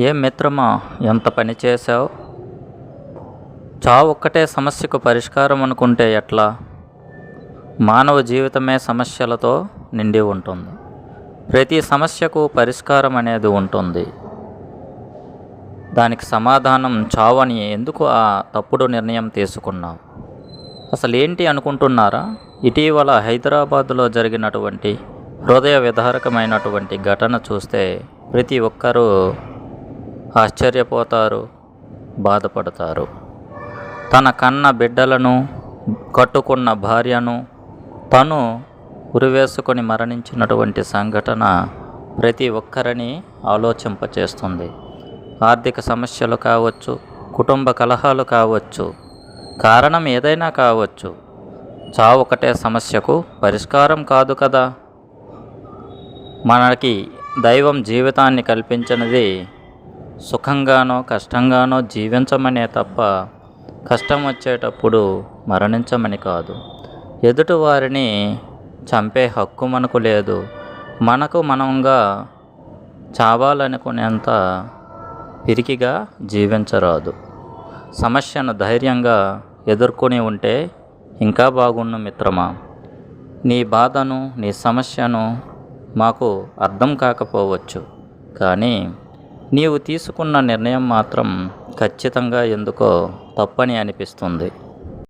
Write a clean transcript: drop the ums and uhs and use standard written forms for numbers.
ఏం మిత్రమా, ఎంత పని చేశావు? చావు ఒక్కటే సమస్యకు పరిష్కారం అనుకుంటే ఎట్లా? మానవ జీవితమే సమస్యలతో నిండి ఉంటుంది. ప్రతి సమస్యకు పరిష్కారం అనేది ఉంటుంది. దానికి సమాధానం చావు అని ఎందుకు ఆ తప్పుడు నిర్ణయం తీసుకున్నావు? అసలు ఏంటి అనుకుంటున్నారా? ఇటీవల హైదరాబాదులో జరిగినటువంటి హృదయ విదారకమైనటువంటి ఘటన చూస్తే ప్రతి ఒక్కరూ ఆశ్చర్యపోతారు, బాధపడతారు. తన కన్న బిడ్డలను, కట్టుకున్న భార్యను తను ఉరివేసుకొని మరణించినటువంటి సంఘటన ప్రతి ఒక్కరిని ఆలోచింపచేస్తుంది. ఆర్థిక సమస్యలు కావచ్చు, కుటుంబ కలహాలు కావచ్చు, కారణం ఏదైనా కావచ్చు. చావు ఒకటే సమస్యకు పరిష్కారం కాదు కదా. మనకి దైవం జీవితాన్ని కల్పించినది సుఖంగానో కష్టంగానో జీవించమనే తప్ప కష్టం వచ్చేటప్పుడు మరణించమని కాదు. ఎదుటివారిని చంపే హక్కు మనకు లేదు. మనకు మనంగా చావాలనుకునేంత పిరికిగా జీవించరాదు. సమస్యను ధైర్యంగా ఎదుర్కొని ఉంటే ఇంకా బాగుండు మిత్రమా. నీ బాధను, నీ సమస్యను మాకు అర్థం కాకపోవచ్చు, కానీ నీవు తీసుకున్న నిర్ణయం మాత్రం ఖచ్చితంగా ఎందుకో తప్పని అనిపిస్తుంది.